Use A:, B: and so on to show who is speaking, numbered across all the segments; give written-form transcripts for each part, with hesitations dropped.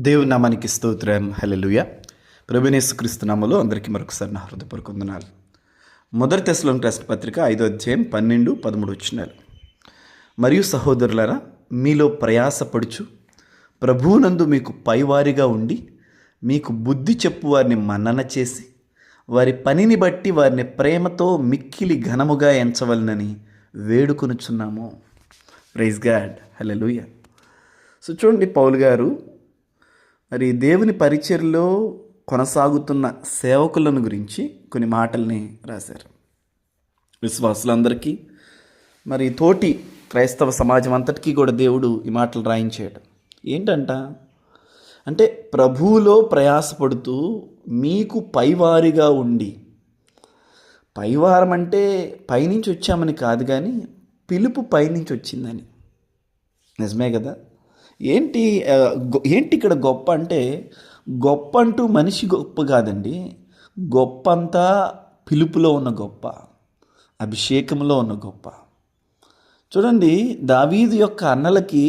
A: దేవుని నామానికి స్తోత్రం. హల్లెలూయా. ప్రభువైన యేసుక్రీస్తు నామములో అందరికీ మరొకసారి నా హృదయపూర్వక వందనాలు. మొదటి తెస్సలోనికీయులకు రాసిన పత్రిక 5వ అధ్యాయం 12, 13 వచనాలు. మరియు సహోదరులారా, మీలో ప్రయాసపడుచు ప్రభువునందు మీకు పైవారిగా ఉండి మీకు బుద్ధి చెప్పు వారిని మన్నన చేసి వారి పనిని బట్టి వారిని ప్రేమతో మిక్కిలి ఘనముగా ఎంచవలనని వేడుకొనుచున్నాము. Praise God. హల్లెలూయా. సో చూడండి, పౌలు గారు మరి దేవుని పరిచర్లో కొనసాగుతున్న సేవకులను గురించి కొన్ని మాటల్ని రాశారు. విశ్వాసులందరికీ మరి తోటి క్రైస్తవ సమాజం అంతటికీ కూడా దేవుడు ఈ మాటలు రాయించాడు. ఏంటంట అంటే, ప్రభువులో ప్రయాసపడుతూ మీకు పైవారిగా ఉండి, పైవారం అంటే పైనుంచి వచ్చామని కాదు, కానీ పిలుపు పైనుంచి వచ్చిందని. నిజమే కదా. ఏంటి ఇక్కడ గొప్ప అంటే, గొప్ప అంటూ మనిషి గొప్ప కాదండి. గొప్ప అంతా పిలుపులో ఉన్న గొప్ప, అభిషేకంలో ఉన్న గొప్ప. చూడండి, దావీదు యొక్క అన్నలకి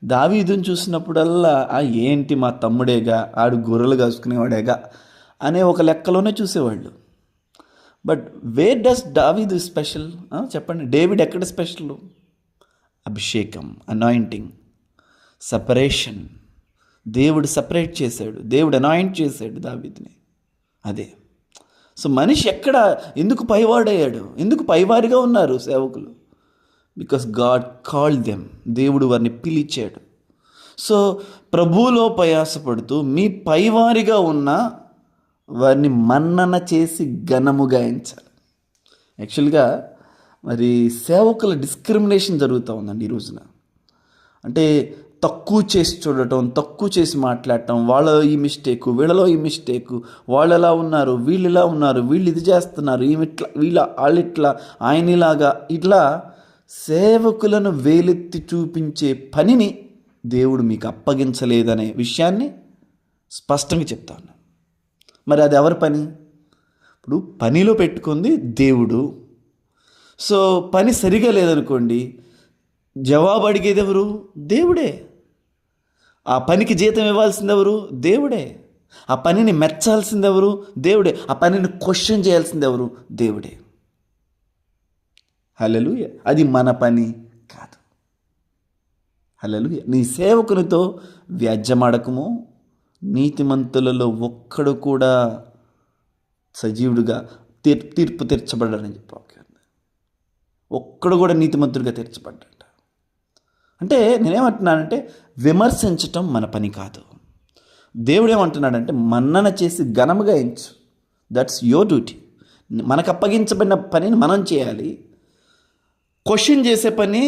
A: దావీదుని చూసినప్పుడల్లా ఏంటి మా తమ్ముడేగా, ఆడు గొర్రెలు కాసుకునేవాడేగా అనే ఒక లెక్కలోనే చూసేవాళ్ళు. బట్ వేర్ డస్ దావీదు స్పెషల్? చెప్పండి, డేవిడ్ ఎక్కడ స్పెషల్? అభిషేకం, అనాయింటింగ్, సపరేషన్. దేవుడు సపరేట్ చేశాడు, దేవుడు అనాయింట్ చేశాడు దావీదుని. అదే. సో మనిషి ఎందుకు పైవాడయ్యాడు, ఎందుకు పైవారిగా ఉన్నారు సేవకులు? Because God called them. దేవుడు వారిని పిలిచాడు. సో ప్రభువులో ప్రయాసపడుతూ మీ పైవారిగా ఉన్న వారిని మన్నన చేసి ఘనముగా ఎంచాలి. యాక్చువల్గా మరి సేవకుల డిస్క్రిమినేషన్ జరుగుతూ ఉందండి ఈ రోజున. అంటే తక్కువ చేసి చూడటం, తక్కువ చేసి మాట్లాడటం, వాళ్ళలో ఈ మిస్టేకు, వీళ్ళలో ఈ మిస్టేకు, వాళ్ళు ఎలా ఉన్నారు, వీళ్ళు ఇలా ఉన్నారు, వీళ్ళు ఇది చేస్తున్నారు, ఈమెట్లా, వాళ్ళిట్లా, ఆయనలాగా, ఇట్లా సేవకులను వేలెత్తి చూపించే పనిని దేవుడు మీకు అప్పగించలేదనే విషయాన్ని స్పష్టంగా చెప్తాను. మరి అది ఎవరి పని? ఇప్పుడు పనిలో పెట్టుకుంది దేవుడు. సో పని సరిగా లేదనుకోండి, జవాబు అడిగేది ఎవరు? దేవుడే. ఆ పనికి జీతం ఇవ్వాల్సింది ఎవరు? దేవుడే. ఆ పనిని మెచ్చాల్సింది ఎవరు? దేవుడే. ఆ పనిని క్వశ్చన్ చేయాల్సింది ఎవరు? దేవుడే. హల్లెలూయా. అది మన పని కాదు. హల్లెలూయా. నీ సేవకునితో వ్యాజ్యమాడకము. నీతిమంతులలో ఒక్కడు కూడా సజీవుడిగా తీర్పు తీర్చబడ్డాడని చెప్పి ఒక్కడు కూడా నీతిమంతుడిగా తీర్చబడ్డాడు. అంటే నేనేమంటున్నానంటే, విమర్శించటం మన పని కాదు. దేవుడు ఏమంటున్నాడంటే, మన్నన చేసి ఘనముగా ఎంచు. That's your duty. మనకు అప్పగించబడిన పనిని మనం చేయాలి. క్వశ్చన్ చేసే పని,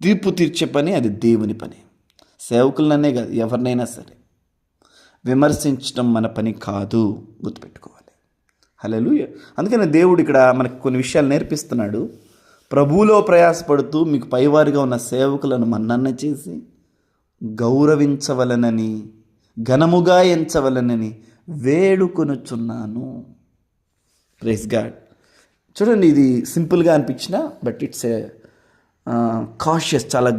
A: తీర్పు తీర్చే పని అది దేవుని పని. సేవకులనే కాదు, ఎవరినైనా సరే విమర్శించడం మన పని కాదు, గుర్తుపెట్టుకోవాలి. హల్లెలూయా. అందుకని దేవుడు ఇక్కడ మనకు కొన్ని విషయాలు నేర్పిస్తున్నాడు. ప్రభువులో ప్రయాసపడుతూ మీకు పైవారిగా ఉన్న సేవకులను మన్నన చేసి గౌరవించవలనని, ఘనముగా ఎంచవలనని వేడుకొనుచున్నాను. Praise God. చూడండి, ఇది సింపుల్గా అనిపించిన, బట్ ఇట్స్ ఏ కాషియస్, చాలా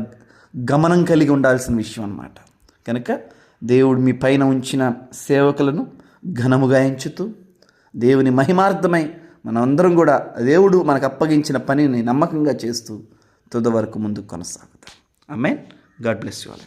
A: గమనం కలిగి ఉండాల్సిన విషయం అన్నమాట. కనుక దేవుడు మీ పైన ఉంచిన సేవకులను ఘనముగా ఎంచుతూ, దేవుని మహిమార్థమై మనమందరం కూడా దేవుడు మనకు అప్పగించిన పనిని నమ్మకంగా చేస్తూ తుద వరకు ముందుకు కొనసాగుతాం. Amen. God bless you all.